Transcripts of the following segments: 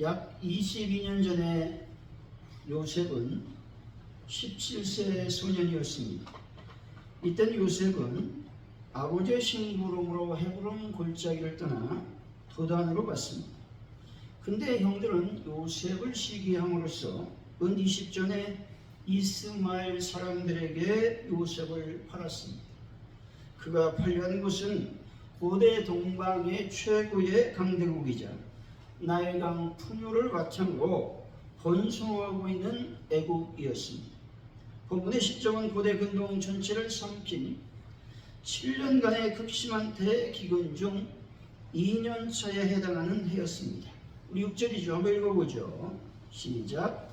약 22년 전에 요셉은 17세 소년이었습니다. 이때 요셉은 아버지의 심부름으로 헤브론 골짜기를 떠나 도단으로 갔습니다. 근데 형들은 요셉을 시기함으로써 은 20전에 이스마엘 사람들에게 요셉을 팔았습니다. 그가 팔려는 곳은 고대 동방의 최고의 강대국이자 나일강 풍요를 바탕으로 번성하고 있는 애국이었습니다. 본문의 시점은 고대 근동 전체를 삼킨 7년간의 극심한 대기근 중 2년차에 해당하는 해였습니다. 우리 6절이죠. 한번 읽어보죠. 시작.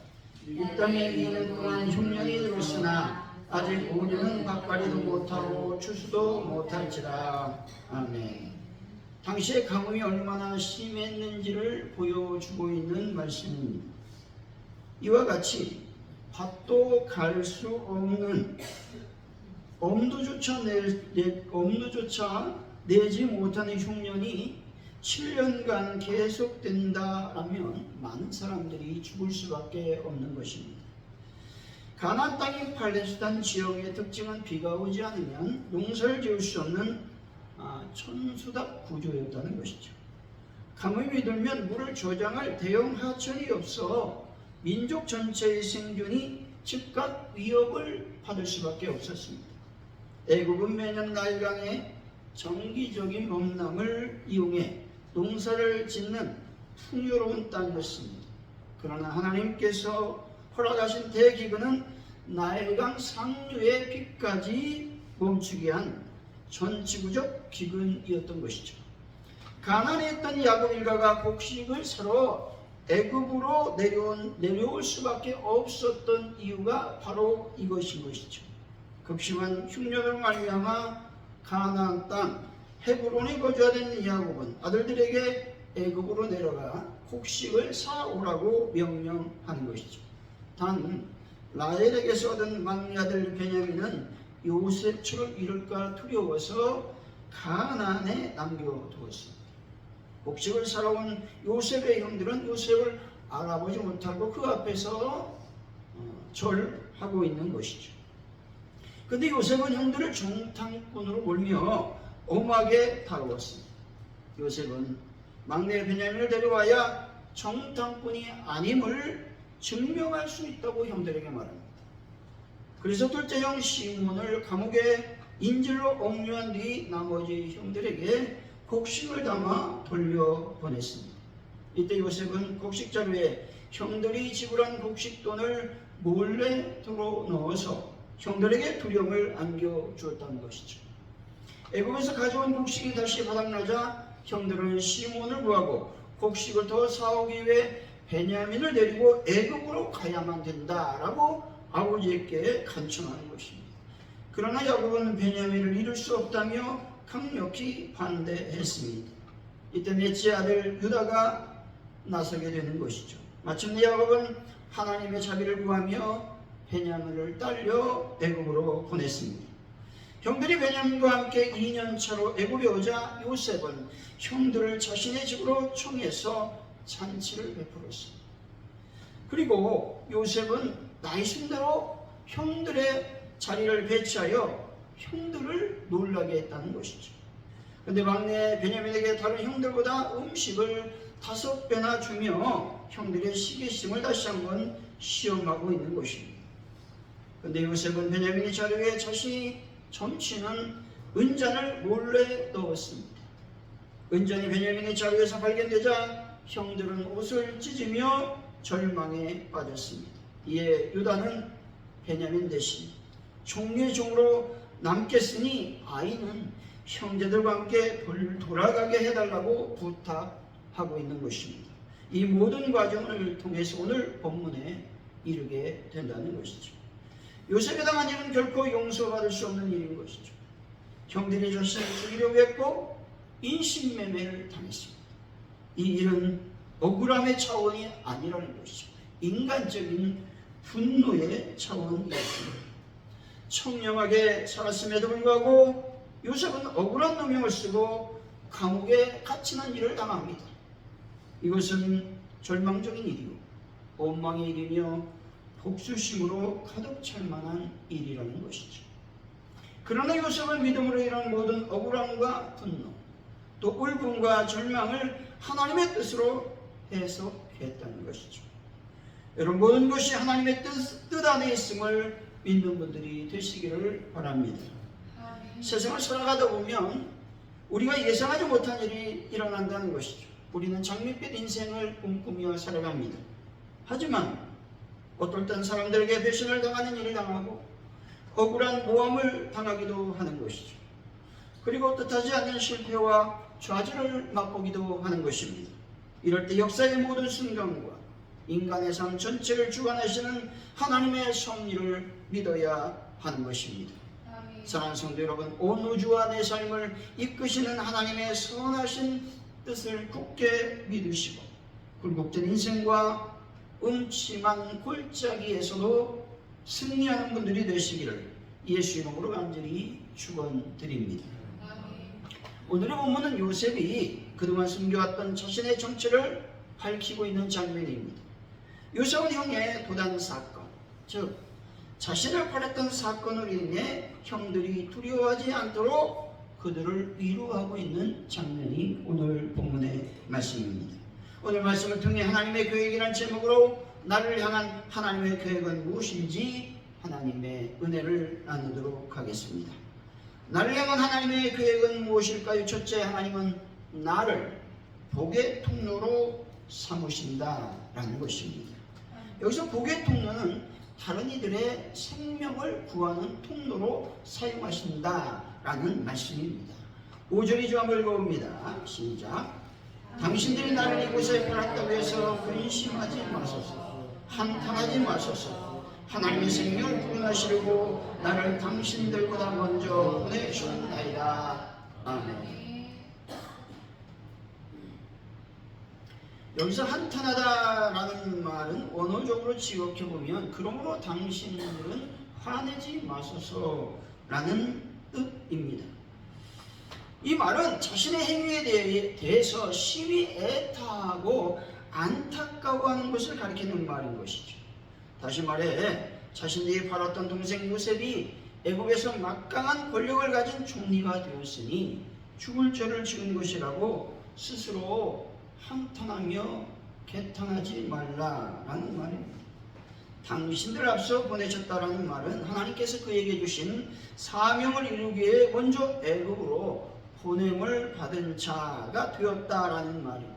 이 땅에 2년 동안 흉년이 들었으나 아직 5년은 밭갈이도 못하고 추수도 못할지라. 아멘. 당시의 가뭄이 얼마나 심했는지를 보여주고 있는 말씀입니다. 이와 같이 밭도 갈 수 없는 엄두조차 내지 못하는 흉년이 7년간 계속된다라면 많은 사람들이 죽을 수밖에 없는 것입니다. 가나안 땅인 팔레스타인 지역의 특징은 비가 오지 않으면 농사를 지을 수 없는 천수답 구조였다는 것이죠. 가뭄이 들면 물을 저장할 대형 하천이 없어 민족 전체의 생존이 즉각 위협을 받을 수밖에 없었습니다. 애국은 매년 나일강의 정기적인 범람을 이용해 농사를 짓는 풍요로운 땅이었습니다. 그러나 하나님께서 허락하신 대기근은 나일강 상류의 빛까지 멈추게 한 전지구적 기근이었던 것이죠. 가나안에 있던 야곱 일가가 곡식을 사러 애굽으로 내려올 수밖에 없었던 이유가 바로 이것인 것이죠. 극심한 흉년으로 말미암아 가나안 땅 헤브론에 거주하던 야곱은 아들들에게 애굽으로 내려가 곡식을 사오라고 명령하는 것이죠. 단 라헬에게서 얻은 막내 아들 베냐민은 요셉처럼 이럴까 두려워서 가나안에 남겨두었습니다. 곡식을 사러 온 요셉의 형들은 요셉을 알아보지 못하고 그 앞에서 절하고 있는 것이죠. 그런데 요셉은 형들을 정탐꾼으로 몰며 엄하게 다루었습니다. 요셉은 막내 베냐민을 데려와야 정탐꾼이 아님을 증명할 수 있다고 형들에게 말합니다. 그래서 둘째 형 시몬을 감옥에 인질로 억류한 뒤 나머지 형들에게 곡식을 담아 돌려보냈습니다. 이때 요셉은 곡식 자루에 형들이 지불한 곡식 돈을 몰래 들어 넣어서 형들에게 두려움을 안겨주었다는 것이죠. 애굽에서 가져온 곡식이 다시 바닥나자 형들은 시몬을 구하고 곡식을 더 사오기 위해 베냐민을 데리고 애굽으로 가야만 된다라고 아버지에게 간청하는 것입니다. 그러나 야곱은 베냐민을 잃을 수 없다며 강력히 반대했습니다. 이때 넷째 아들 유다가 나서게 되는 것이죠. 마침내 야곱은 하나님의 자비를 구하며 베냐민을 딸려 애굽으로 보냈습니다. 형들이 베냐민과 함께 2년 차로 애굽에 오자 요셉은 형들을 자신의 집으로 청해서 잔치를 베풀었습니다. 그리고 요셉은 나이순대로 형들의 자리를 배치하여 형들을 놀라게 했다는 것이죠. 그런데 막내 베냐민에게 다른 형들보다 음식을 5배나 주며 형들의 시기심을 다시 한번 시험하고 있는 것입니다. 그런데 요셉은 베냐민의 자리에 자신이 점치는 은잔을 몰래 넣었습니다. 은잔이 베냐민의 자리에서 발견되자 형들은 옷을 찢으며 절망에 빠졌습니다. 이에 유다는 베냐민 대신 종류의 종으로 남겠으니 아이는 형제들과 함께 돌아가게 해달라고 부탁하고 있는 것입니다. 이 모든 과정을 통해서 오늘 본문에 이르게 된다는 것이죠. 요셉에 당한 일은 결코 용서받을 수 없는 일인 것이죠. 형들이 자신을 죽이려고 했고 인신매매를 당했습니다. 이 일은 억울함의 차원이 아니라는 것이죠. 인간적인 분노의 차원이었습니다. 청렴하게 살았음에도 불구하고 요셉은 억울한 누명을 쓰고 감옥에 갇히는 일을 당합니다. 이것은 절망적인 일이요 원망의 일이며 복수심으로 가득 찰 만한 일이라는 것이죠. 그러나 요셉은 믿음으로 이런 모든 억울함과 분노 또 울분과 절망을 하나님의 뜻으로 해석했다는 것이죠. 여러분, 모든 것이 하나님의 뜻 안에 있음을 믿는 분들이 되시기를 바랍니다. 세상을 살아가다 보면 우리가 예상하지 못한 일이 일어난다는 것이죠. 우리는 장밋빛 인생을 꿈꾸며 살아갑니다. 하지만 어떨 땐 사람들에게 배신을 당하는 일을 당하고 억울한 모함을 당하기도 하는 것이죠. 그리고 뜻하지 않는 실패와 좌절을 맛보기도 하는 것입니다. 이럴 때 역사의 모든 순간과 인간의 삶 전체를 주관하시는 하나님의 섭리를 믿어야 하는 것입니다. 사랑하는 성도 여러분, 온 우주와 내 삶을 이끄시는 하나님의 선하신 뜻을 굳게 믿으시고 굴곡진 인생과 음침한 골짜기에서도 승리하는 분들이 되시기를 예수 이름으로 간절히 축원드립니다. 오늘의 본문은 요셉이 그동안 숨겨왔던 자신의 정체를 밝히고 있는 장면입니다. 요셉은 형의 도단 사건, 즉 자신을 팔았던 사건으로 인해 형들이 두려워하지 않도록 그들을 위로하고 있는 장면이 오늘 본문의 말씀입니다. 오늘 말씀을 통해 하나님의 계획이라는 제목으로 나를 향한 하나님의 계획은 무엇인지 하나님의 은혜를 나누도록 하겠습니다. 나를 향한 하나님의 계획은 무엇일까요? 첫째, 하나님은 나를 복의 통로로 삼으신다라는 것입니다. 여기서 복의 통로는 다른 이들의 생명을 구하는 통로로 사용하신다라는 말씀입니다. 5절이 한번 읽어봅니다. 시작. 당신들이 나를 이곳에 팔았다고 해서 근심하지 마소서. 한탄하지 마소서. 하나님의 생명을 구원하시려고 나를 당신들보다 먼저 보내주셨나이다. 아멘. 여기서 한탄하다라는 말은 언어적으로 지역해보면 그러므로 당신들은 화내지 마소서라는 뜻입니다. 이 말은 자신의 행위에 대해서 심히 애타하고 안타까워하는 것을 가리키는 말인 것이죠. 다시 말해 자신들이 팔았던 동생 요셉이 애굽에서 막강한 권력을 가진 총리가 되었으니 죽을 죄를 지은 것이라고 스스로 한탄하며 개탄하지 말라라는 말입니다. 당신들 앞서 보내셨다라는 말은 하나님께서 그에게 주신 사명을 이루기 위해 먼저 애굽으로 보냄을 받은 자가 되었다라는 말입니다.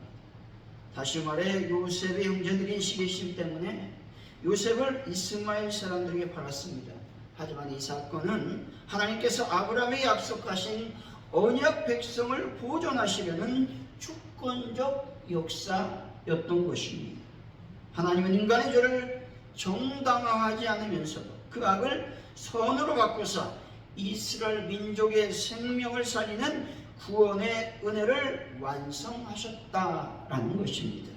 다시 말해 요셉의 형제들이 시기심 때문에 요셉을 이스마엘 사람들에게 팔았습니다. 하지만 이 사건은 하나님께서 아브라함에게 약속하신 언약 백성을 보존하시려는 주권적 역사였던 것입니다. 하나님은 인간의 죄를 정당화하지 않으면서도 그 악을 선으로 바꾸사 이스라엘 민족의 생명을 살리는 구원의 은혜를 완성하셨다라는 것입니다.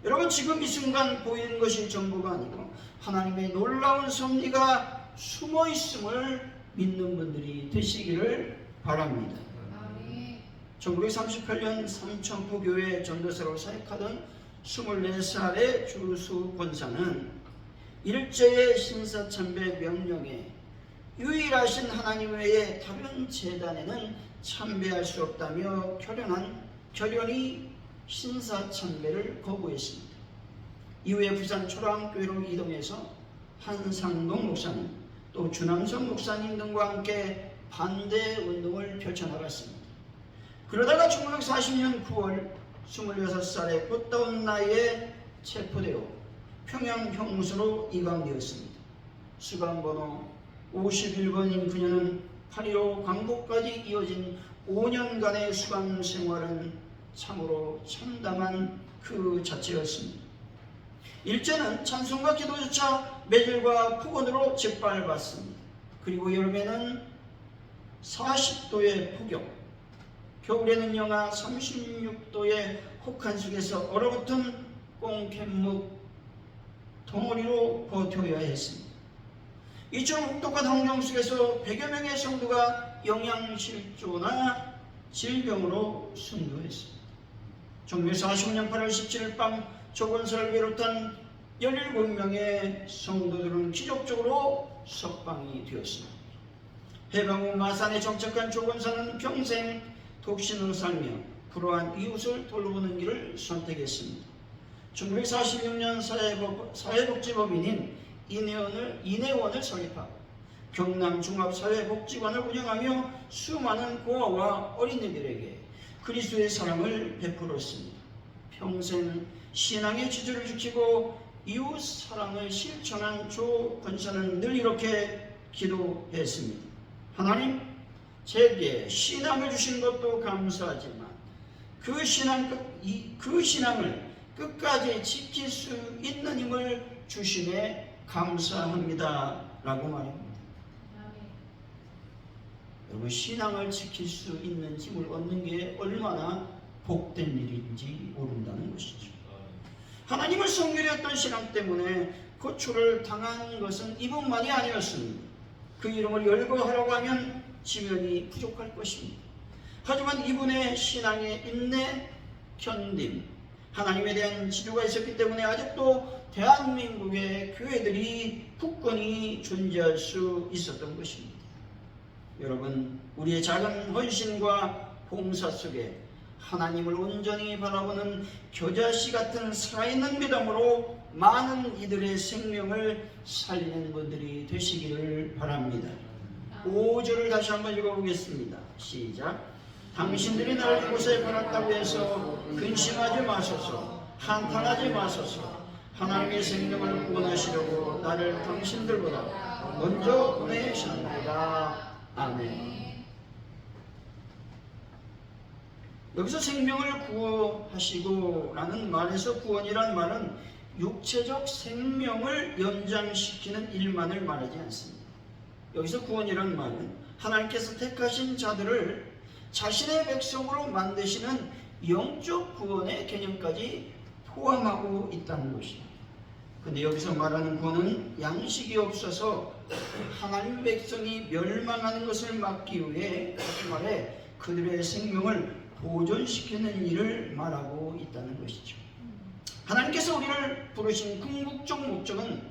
여러분, 지금 이 순간 보이는 것이 전부가 아니고 하나님의 놀라운 섭리가 숨어 있음을 믿는 분들이 되시기를 바랍니다. 1938년 삼천포교회 전도사로 사역하던 24살의 주수 권사는 일제의 신사참배 명령에 유일하신 하나님 외에 다른 제단에는 참배할 수 없다며 결연히 신사참배를 거부했습니다. 이후에 부산 초랑교회로 이동해서 한상동 목사님 또 주남성 목사님 등과 함께 반대 운동을 펼쳐나갔습니다. 그러다가 1940년 9월 26살의 꽃다운 나이에 체포되어 평양 형무소로 이감되었습니다. 수감번호 51번인 그녀는 8.15 광복까지 이어진 5년간의 수감 생활은 참으로 참담한 그 자체였습니다. 일제는 찬송과 기도조차 매질과 폭언으로 짓밟았습니다. 그리고 여름에는 40도의 폭염, 겨울에는 영하 36도의 혹한 속에서 얼어붙은 꽁캔묵 덩어리로 버텨야 했습니다. 이처럼 혹독한 환경 속에서 100여 명의 성도가 영양실조나 질병으로 순교했습니다. 1940년 8월 17일 밤 조건설을 비롯한 17명의 성도들은 기적적으로 석방이 되었습니다. 해방 후 마산에 정착한 조건사는 평생 독신으로 살며 불우한 이웃을 돌보는 길을 선택했습니다. 1946년 사회복지법인인 이내원을 설립하고 경남종합사회복지관을 운영하며 수많은 고아와 어린이들에게 그리스도의 사랑을 베풀었습니다. 평생 신앙의 지주를 지키고 이웃 사랑을 실천한 조 권사는 늘 이렇게 기도했습니다. 하나님, 제게 신앙을 주신 것도 감사하지만 그 신앙을 끝까지 지킬 수 있는 힘을 주심에 감사합니다 라고 말입니다. 여러분, 신앙을 지킬 수 있는 힘을 얻는 게 얼마나 복된 일인지 모른다는 것이죠. 하나님을 섬기려 했던 신앙 때문에 고초를 당한 것은 이분만이 아니었습니다. 그 이름을 열거하려고 하면 지면이 부족할 것입니다. 하지만 이분의 신앙의 인내, 견딤, 하나님에 대한 지도가 있었기 때문에 아직도 대한민국의 교회들이 굳건히 존재할 수 있었던 것입니다. 여러분, 우리의 작은 헌신과 봉사 속에 하나님을 온전히 바라보는 겨자씨 같은 살아있는 믿음으로 많은 이들의 생명을 살리는 분들이 되시기를 바랍니다. 5절을 다시 한번 읽어보겠습니다. 시작. 당신들이 나를 이곳에 보냈다고 해서 근심하지 마소서, 한탄하지 마소서. 하나님의 생명을 구원하시려고 나를 당신들보다 먼저 보내셨나이다. 아멘. 여기서 생명을 구원하시고 라는 말에서 구원이란 말은 육체적 생명을 연장시키는 일만을 말하지 않습니다. 여기서 구원이란 말은 하나님께서 택하신 자들을 자신의 백성으로 만드시는 영적 구원의 개념까지 포함하고 있다는 것입니다. 근데 여기서 말하는 구원은 양식이 없어서 하나님 백성이 멸망하는 것을 막기 위해 다시 말해 그들의 생명을 보존시키는 일을 말하고 있다는 것이죠. 하나님께서 우리를 부르신 궁극적 목적은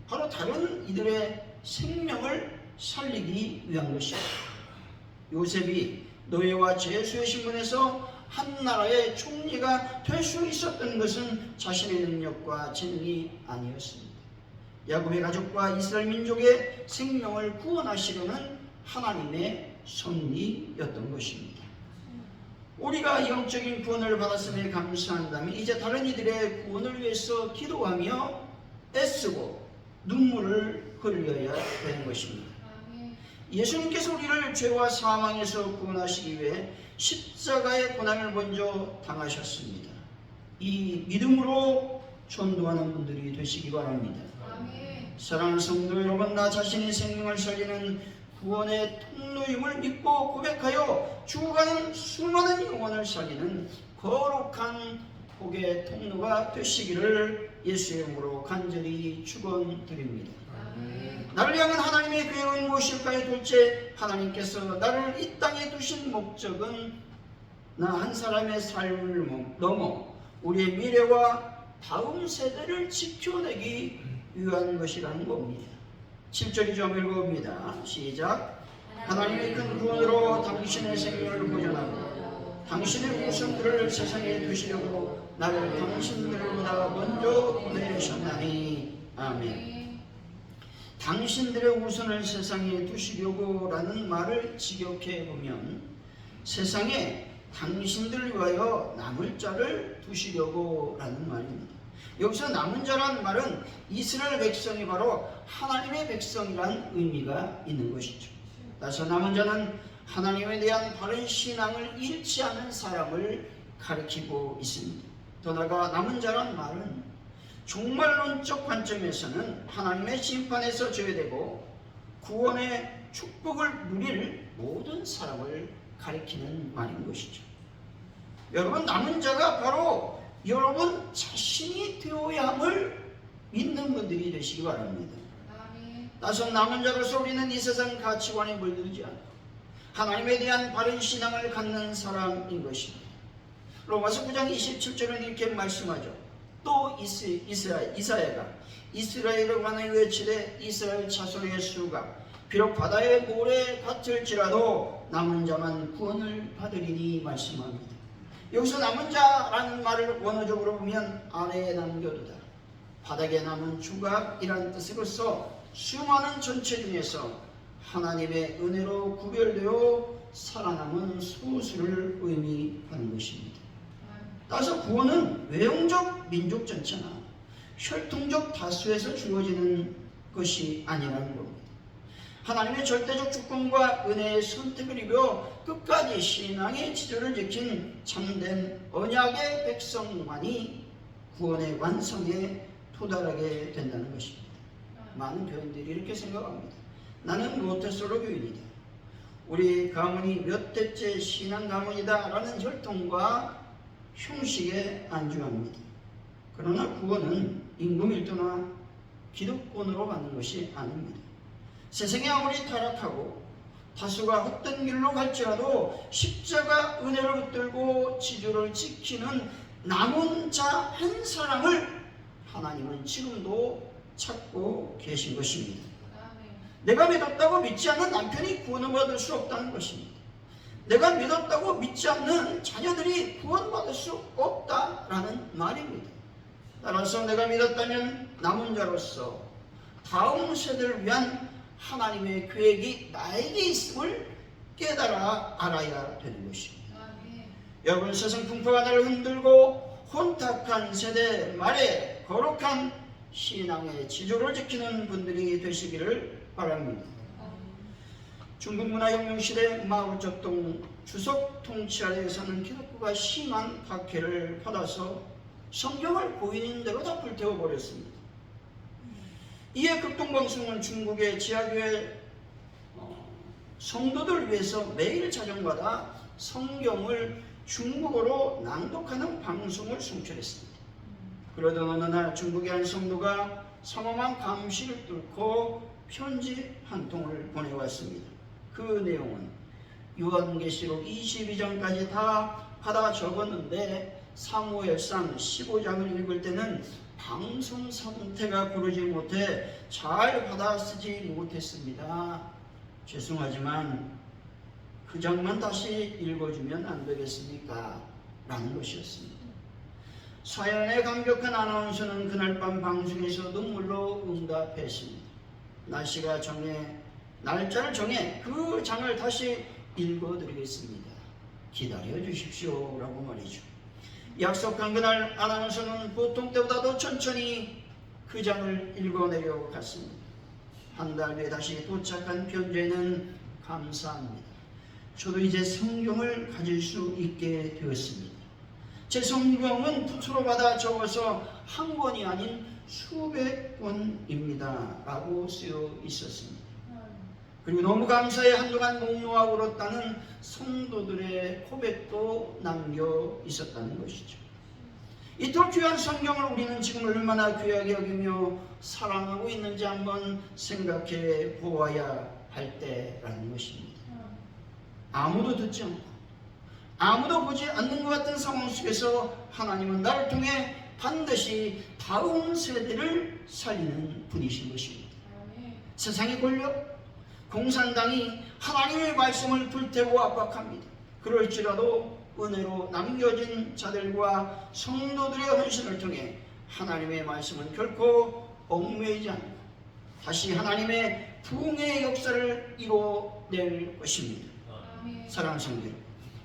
바로 다른 이들의 생명을 살리기 위한 것입니다. 요셉이 노예와 제수의 신분에서 한 나라의 총리가 될 수 있었던 것은 자신의 능력과 재능이 아니었습니다. 야곱의 가족과 이스라엘 민족의 생명을 구원하시려는 하나님의 섭리였던 것입니다. 우리가 영적인 구원을 받았음에 감사한다면 이제 다른 이들의 구원을 위해서 기도하며 애쓰고 눈물을 흘려야 되는 것입니다. 예수님께서 우리를 죄와 사망에서 구원하시기 위해 십자가의 고난을 먼저 당하셨습니다. 이 믿음으로 전도하는 분들이 되시기 바랍니다. 사랑하는 성도 여러분, 나 자신의 생명을 살리는 구원의 통로임을 믿고 고백하여 죽어가는 수많은 영혼을 살리는 거룩한 복의 통로가 되시기를 예수의 이름으로 간절히 축원드립니다. 나를 향한 하나님의 계획은 무엇일까요? 둘째, 하나님께서 나를 이 땅에 두신 목적은 나 한 사람의 삶을 넘어 우리의 미래와 다음 세대를 지켜내기 위한 것이라는 겁니다. 7절이 좀 읽어봅니다. 시작. 하나님의 큰 구원으로 당신의 생명을 보존하고 당신의 후손들을 세상에 두시려고 나를 당신들보다 먼저 보내셨나니. 아멘. 당신들의 후손을 세상에 두시려고 라는 말을 직역해 보면 세상에 당신들을 위하여 남을 자를 두시려고 라는 말입니다. 여기서 남은 자라는 말은 이스라엘 백성이 바로 하나님의 백성이란 의미가 있는 것이죠. 따라서 남은 자는 하나님에 대한 바른 신앙을 잃지 않는 사람을 가리키고 있습니다. 더 나아가 남은 자란 말은 종말론적 관점에서는 하나님의 심판에서 제외되고 구원의 축복을 누릴 모든 사람을 가리키는 말인 것이죠. 여러분, 남은 자가 바로 여러분 자신이 되어야 함을 믿는 분들이 되시기 바랍니다. 따라서 남은 자로서 우리는 이 세상 가치관에 물들지 않고 하나님에 대한 바른 신앙을 갖는 사람인 것입니다. 로마서 9장 27절은 이렇게 말씀하죠. 또 이사야가 이스라엘의 관에 외치되 이스라엘 자손의 수가 비록 바다의 모래 같을지라도 남은 자만 구원을 받으리니 말씀합니다. 여기서 남은 자라는 말을 원어적으로 보면 아래에 남겨두다, 바닥에 남은 조각이라는 뜻으로서 수많은 전체 중에서 하나님의 은혜로 구별되어 살아남은 소수를 의미하는 것입니다. 따라서 구원은 외형적 민족 전체나 혈통적 다수에서 주어지는 것이 아니라는 겁니다. 하나님의 절대적 주권과 은혜의 선택을 입어 끝까지 신앙의 지조를 지킨 참된 언약의 백성만이 구원의 완성에 도달하게 된다는 것입니다. 많은 교인들이 이렇게 생각합니다. 나는 모태솔로 교인이다, 우리 가문이 몇 대째 신앙 가문이다 라는 혈통과 형식에 안주합니다. 그러나 구원은 임금일도나 기득권으로 받는 것이 아닙니다. 세상이 아무리 타락하고 다수가 헛된 길로 갈지라도 십자가 은혜를 붙들고 지조를 지키는 남은 자 한 사람을 하나님은 지금도 찾고 계신 것입니다. 내가 믿었다고 믿지 않는 남편이 구원을 받을 수 없다는 것입니다. 내가 믿었다고 믿지 않는 자녀들이 구원받을 수 없다라는 말입니다. 따라서 내가 믿었다면 남은 자로서 다음 세대를 위한 하나님의 계획이 나에게 있음을 깨달아 알아야 되는 것입니다. 여러분, 세상 풍파가 나를 흔들고 혼탁한 세대 말에 거룩한 신앙의 지조를 지키는 분들이 되시기를 바랍니다. 중국 문화혁명 시대 마오쩌둥 주석 통치 아래에서는 기독교가 심한 박해를 받아서 성경을 보이는 대로 다 불태워버렸습니다. 이에 극동방송은 중국의 지하교회 성도들 위해서 매일 자정마다 성경을 중국어로 낭독하는 방송을 송출했습니다. 그러던 어느 날 중국의 한 성도가 성엄한 감시를 뚫고 편지 한 통을 보내왔습니다. 그 내용은 요한계시록 22장까지 다 받아 적었는데 사무엘상 15장을 읽을 때는 방송 상태가 고르지 못해 잘 받아 쓰지 못했습니다. 죄송하지만 그 장만 다시 읽어주면 안 되겠습니까? 라는 것이었습니다. 사연의 감격한 아나운서는 그날 밤 방송에서 눈물로 응답했습니다. 날짜를 정해 그 장을 다시 읽어드리겠습니다. 기다려 주십시오 라고 말이죠. 약속한 그날 아나운서는 보통 때보다 더 천천히 그 장을 읽어내려 갔습니다. 한 달 뒤에 다시 도착한 편지에는 감사합니다. 저도 이제 성경을 가질 수 있게 되었습니다. 제 성경은 부츠로 받아 적어서 한 권이 아닌 수백 권입니다 라고 쓰여 있었습니다. 그리고 너무 감사해 한동안 목 놓아 울었다는 성도들의 고백도 남겨 있었다는 것이죠. 이토록 귀한 성경을 우리는 지금 얼마나 귀하게 여기며 사랑하고 있는지 한번 생각해 보아야 할 때라는 것입니다. 아무도 듣지 않고 아무도 보지 않는 것 같은 상황 속에서 하나님은 나를 통해 반드시 다음 세대를 살리는 분이신 것입니다. 세상의 권력, 공산당이 하나님의 말씀을 불태우고 압박합니다. 그럴지라도 은혜로 남겨진 자들과 성도들의 헌신을 통해 하나님의 말씀은 결코 얽매이지 않고 다시 하나님의 부흥의 역사를 이뤄낼 것입니다. 사랑하는 성도 여러분,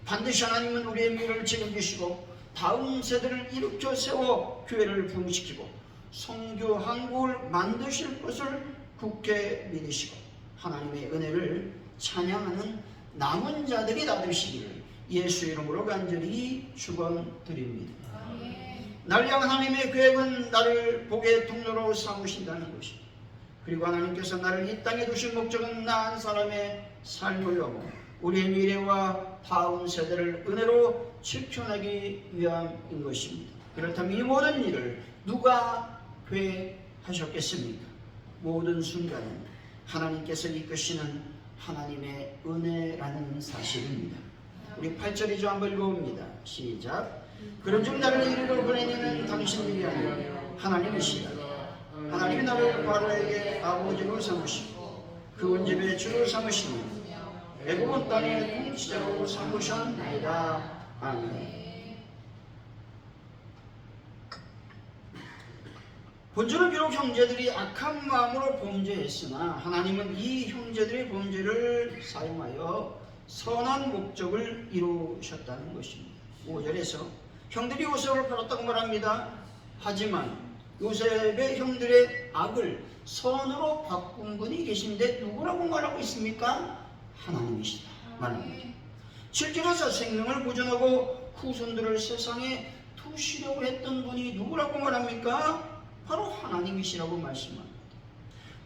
반드시 하나님은 우리의 미래를 책임지시고 다음 세대를 일으켜 세워 교회를 부흥시키고 선교 한국을 만드실 것을 굳게 믿으시고 하나님의 은혜를 찬양하는 남은 자들이 다 되시기를 예수 이름으로 간절히 축원드립니다. 나를 향한 하나님의 계획은 나를 복의 통로로 삼으신다는 것입니다. 그리고 하나님께서 나를 이 땅에 두신 목적은 나 한 사람의 삶을 위하고 우리의 미래와 다음 세대를 은혜로 지켜내기 위함인 것입니다. 그렇다면 이 모든 일을 누가 계획하셨겠습니까? 모든 순간은 하나님께서 이끄시는 하나님의 은혜라는 사실입니다. 우리 8절이죠. 한번 읽어봅니다. 시작. 그런즉 나를 이리로 보내니는 당신이 아니라 하나님이시다. 하나님이 나를 바로에게 아버지로 삼으시고 그분 집에 주로 삼으시니 애굽 땅의 통치자로 삼으셨나이다. 아멘. 본주는 비록 형제들이 악한 마음으로 범죄했으나 하나님은 이 형제들의 범죄를 사용하여 선한 목적을 이루셨다는 것입니다. 5절에서 형들이 요셉을 팔았다고 말합니다. 하지만 요셉의 형들의 악을 선으로 바꾼 분이 계신데 누구라고 말하고 있습니까? 하나님이시다 말합니다. 7절에서 생명을 보존하고 후손들을 세상에 두시려고 했던 분이 누구라고 말합니까? 바로 하나님이시라고 말씀합니다.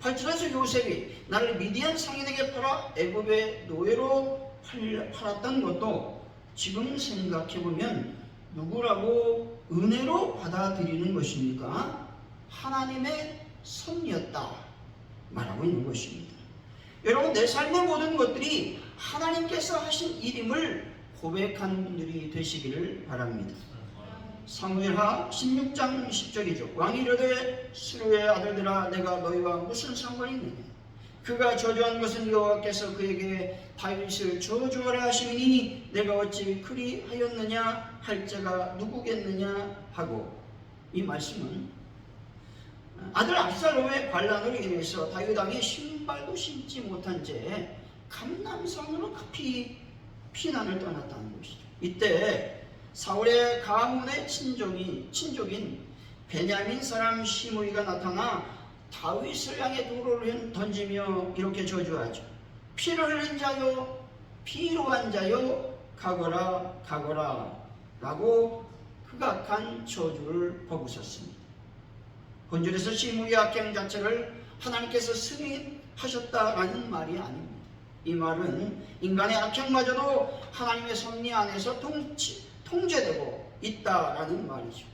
8절에서 요셉이 나를 미디안 상인에게 팔아 애굽의 노예로 팔았던 것도 지금 생각해보면 누구라고 은혜로 받아들이는 것입니까? 하나님의 섭리였다 말하고 있는 것입니다. 여러분, 내 삶의 모든 것들이 하나님께서 하신 일임을 고백하는 분들이 되시기를 바랍니다. 사무엘하 16장 10절이죠. 왕이 이르되 스루의 아들들아 내가 너희와 무슨 상관이 있느냐. 그가 저주한 것은 여호와께서 그에게 다윗을 저주하라 하시니 내가 어찌 그리하였느냐 할 자가 누구겠느냐 하고, 이 말씀은 아들 압살롬의 반란으로 인해서 다윗 왕이 신발도 신지 못한 채 감람산으로 급히 피난을 떠났다는 것이죠. 이때 사울의 가문의 친족인 베냐민 사람 시므이가 나타나 다윗을 향해 돌을 던지며 이렇게 저주하죠. 피를 흘린 자여, 피로한 자여, 가거라 가거라 라고 극악한 저주를 퍼붓었습니다. 본절에서 시므이의 악행 자체를 하나님께서 승인하셨다라는 말이 아닙니다. 이 말은 인간의 악행마저도 하나님의 섭리 안에서 통제되고 있다라는 말이죠.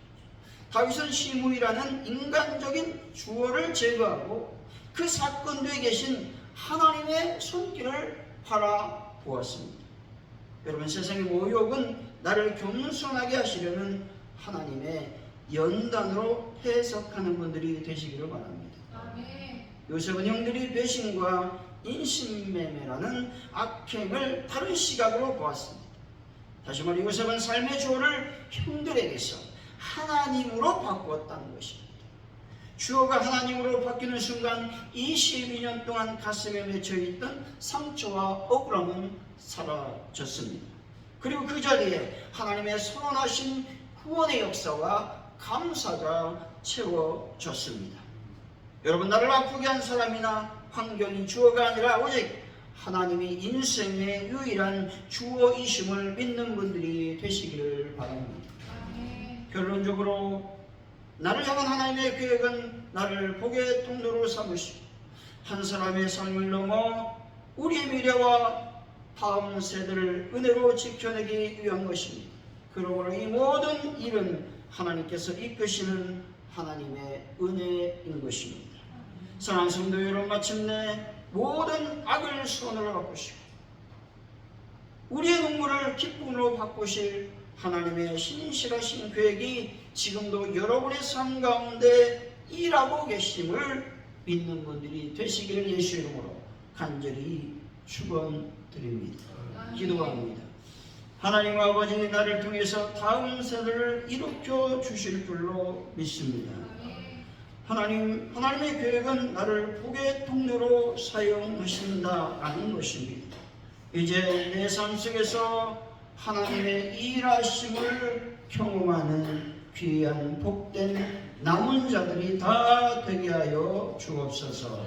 다윗은 시므이라는 인간적인 주어를 제거하고 그 사건 뒤에 계신 하나님의 손길을 바라보았습니다. 여러분, 세상의 모욕은 나를 겸손하게 하시려는 하나님의 연단으로 해석하는 분들이 되시기를 바랍니다. 아멘. 요셉은 형들이 배신과 인신매매라는 악행을 다른 시각으로 보았습니다. 다시 말해 요셉은 삶의 주어를 형들에게서 하나님으로 바꾸었다는 것입니다. 주어가 하나님으로 바뀌는 순간 22년 동안 가슴에 맺혀있던 상처와 억울함은 사라졌습니다. 그리고 그 자리에 하나님의 선하신 구원의 역사와 감사가 채워졌습니다. 여러분, 나를 아프게 한 사람이나 환경이 주어가 아니라 오직 하나님이 인생의 유일한 주어이심을 믿는 분들이 되시기를 바랍니다. 결론적으로 나를 향한 하나님의 계획은 나를 복의 통로로 삼으시고 한 사람의 삶을 넘어 우리의 미래와 다음 세대를 은혜로 지켜내기 위한 것입니다. 그러므로 이 모든 일은 하나님께서 이끄시는 하나님의 은혜인 것입니다. 사랑하는 성도 여러분, 마침내 모든 악을 선으로 바꾸시고 우리의 눈물을 기쁨으로 바꾸실 하나님의 신실하신 계획이 지금도 여러분의 삶 가운데 일하고 계심을 믿는 분들이 되시기를 예수 이름으로 간절히 축원드립니다. 기도합니다. 하나님 아버지, 나를 통해서 다음 세대를 일으켜 주실 줄로 믿습니다. 하나님의 계획은 나를 복의 통로로 사용하신다는 것입니다. 이제 내 삶 속에서 하나님의 일하심을 경험하는 귀한 복된 남은 자들이 다 되게 하여 주옵소서.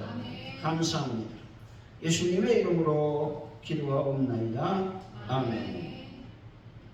감사합니다. 예수님의 이름으로 기도하옵나이다. 아멘.